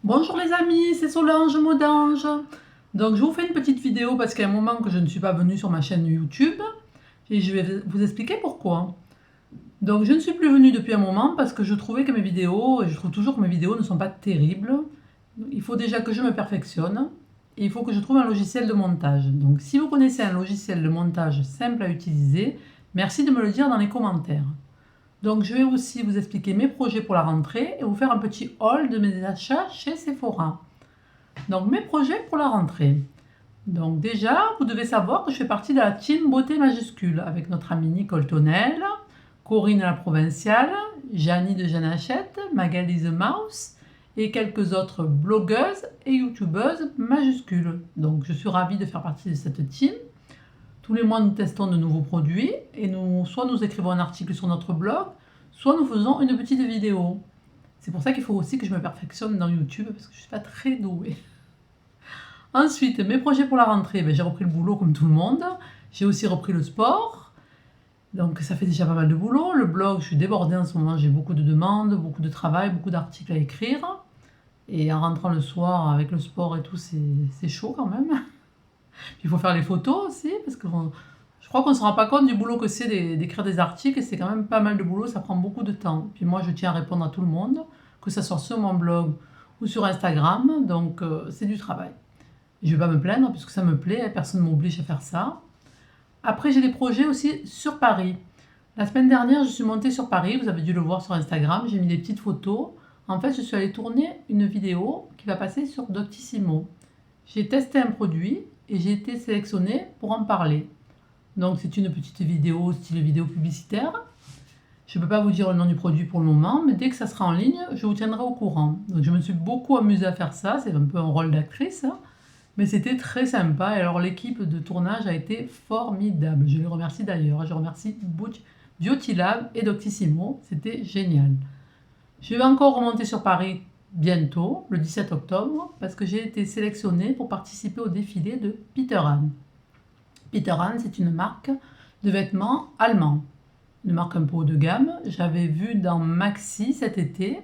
Bonjour les amis, c'est Solange Modange. Donc je vous fais une petite vidéo parce qu'il y a un moment que je ne suis pas venue sur ma chaîne YouTube et je vais vous expliquer pourquoi. Donc je ne suis plus venue depuis un moment parce que je trouvais que mes vidéos, et je trouve toujours que mes vidéos ne sont pas terribles. Il faut déjà que je me perfectionne et il faut que je trouve un logiciel de montage. Donc si vous connaissez un logiciel de montage simple à utiliser, merci de me le dire dans les commentaires. Donc je vais aussi vous expliquer mes projets pour la rentrée et vous faire un petit haul de mes achats chez Sephora. Donc mes projets pour la rentrée. Donc déjà, vous devez savoir que je fais partie de la team beauté majuscule avec notre amie Nicole Tonnel, Corinne la provinciale, Janie de Jeanne Hachette, Magali the Mouse et quelques autres blogueuses et youtubeuses majuscules. Donc je suis ravie de faire partie de cette team. Tous les mois, nous testons de nouveaux produits et soit nous écrivons un article sur notre blog, soit nous faisons une petite vidéo. C'est pour ça qu'il faut aussi que je me perfectionne dans YouTube parce que je ne suis pas très douée. Ensuite, mes projets pour la rentrée, j'ai repris le boulot comme tout le monde. J'ai aussi repris le sport. Donc ça fait déjà pas mal de boulot. Le blog, je suis débordée en ce moment, j'ai beaucoup de demandes, beaucoup de travail, beaucoup d'articles à écrire. Et en rentrant le soir avec le sport et tout, c'est chaud quand même. Il faut faire les photos aussi, parce que je crois qu'on ne se rend pas compte du boulot que c'est d'écrire des articles, et c'est quand même pas mal de boulot, ça prend beaucoup de temps. Puis moi, je tiens à répondre à tout le monde, que ce soit sur mon blog ou sur Instagram, donc c'est du travail. Je ne vais pas me plaindre, puisque ça me plaît, personne ne m'oblige à faire ça. Après, j'ai des projets aussi sur Paris. La semaine dernière, je suis montée sur Paris, vous avez dû le voir sur Instagram, j'ai mis des petites photos. En fait, je suis allée tourner une vidéo qui va passer sur Doctissimo. J'ai testé un produit et j'ai été sélectionnée pour en parler. Donc c'est une petite vidéo, style vidéo publicitaire. Je ne peux pas vous dire le nom du produit pour le moment, mais dès que ça sera en ligne, je vous tiendrai au courant. Donc je me suis beaucoup amusée à faire ça, c'est un peu un rôle d'actrice, hein, mais c'était très sympa. Et alors l'équipe de tournage a été formidable. Je les remercie d'ailleurs. Je remercie Beauty Lab et Doctissimo, c'était génial. Je vais encore remonter sur Paris bientôt, le 17 octobre, parce que j'ai été sélectionnée pour participer au défilé de Peter Hahn. Peter Hahn, c'est une marque de vêtements allemand, une marque un peu haut de gamme. J'avais vu dans Maxi cet été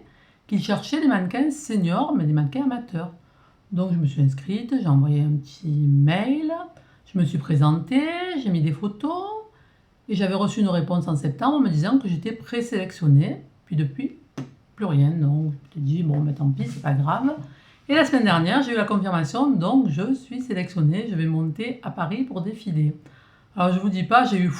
qu'ils cherchaient des mannequins seniors, mais des mannequins amateurs. Donc je me suis inscrite, j'ai envoyé un petit mail, je me suis présentée, j'ai mis des photos, et j'avais reçu une réponse en septembre me disant que j'étais présélectionnée. Puis depuis, plus rien, donc je me suis dit, bon, tant pis, c'est pas grave. Et la semaine dernière, j'ai eu la confirmation, donc je suis sélectionnée, je vais monter à Paris pour défiler. Alors je vous dis pas, j'ai eu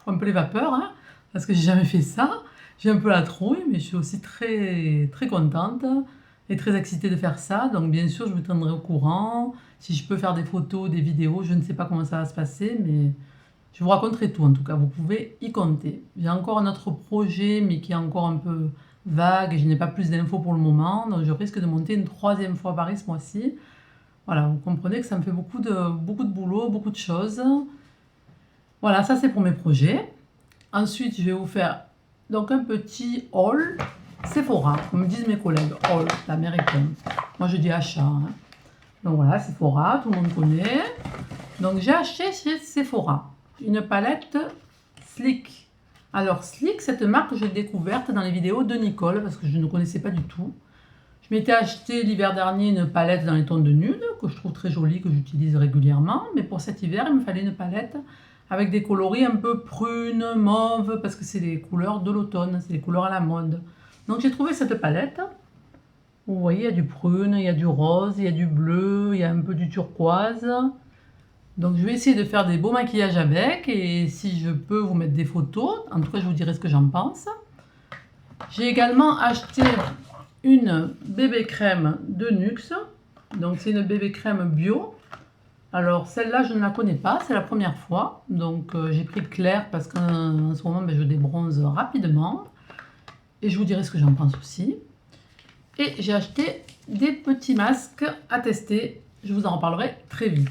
un peu les vapeurs, hein, parce que j'ai jamais fait ça. J'ai un peu la trouille, mais je suis aussi très, très contente et très excitée de faire ça. Donc bien sûr, je vous tiendrai au courant. Si je peux faire des photos, des vidéos, je ne sais pas comment ça va se passer, mais je vous raconterai tout en tout cas, vous pouvez y compter. J'ai encore un autre projet, mais qui est encore un peu vague et je n'ai pas plus d'infos pour le moment, donc je risque de monter une troisième fois à Paris ce mois-ci. Voilà, vous comprenez que ça me fait beaucoup de boulot, beaucoup de choses. Voilà, ça c'est pour mes projets. Ensuite, je vais vous faire donc un petit haul Sephora, comme disent mes collègues, haul, l'américain. Moi je dis achat, hein. Donc voilà, Sephora, tout le monde connaît. Donc j'ai acheté chez Sephora une palette Sleek. Alors Sleek, cette marque, je l'ai découverte dans les vidéos de Nicole parce que je ne connaissais pas du tout. Je m'étais acheté l'hiver dernier une palette dans les tons de nude que je trouve très jolie, que j'utilise régulièrement. Mais pour cet hiver, il me fallait une palette avec des coloris un peu prunes, mauve, parce que c'est les couleurs de l'automne, c'est les couleurs à la mode. Donc j'ai trouvé cette palette. Vous voyez, il y a du prune, il y a du rose, il y a du bleu, il y a un peu du turquoise. Donc je vais essayer de faire des beaux maquillages avec et si je peux vous mettre des photos, en tout cas je vous dirai ce que j'en pense. J'ai également acheté une bébé crème de Nuxe, donc c'est une bébé crème bio. Alors celle-là je ne la connais pas, c'est la première fois, donc j'ai pris Claire parce qu'en ce moment je débronze rapidement et je vous dirai ce que j'en pense aussi. Et j'ai acheté des petits masques à tester, je vous en reparlerai très vite.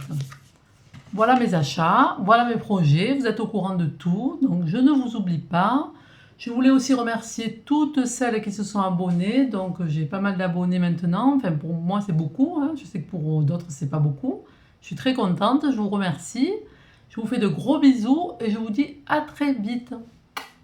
Voilà mes achats, voilà mes projets, vous êtes au courant de tout, donc je ne vous oublie pas. Je voulais aussi remercier toutes celles qui se sont abonnées, donc j'ai pas mal d'abonnés maintenant, enfin pour moi c'est beaucoup, hein. Je sais que pour d'autres c'est pas beaucoup. Je suis très contente, je vous remercie, je vous fais de gros bisous et je vous dis à très vite.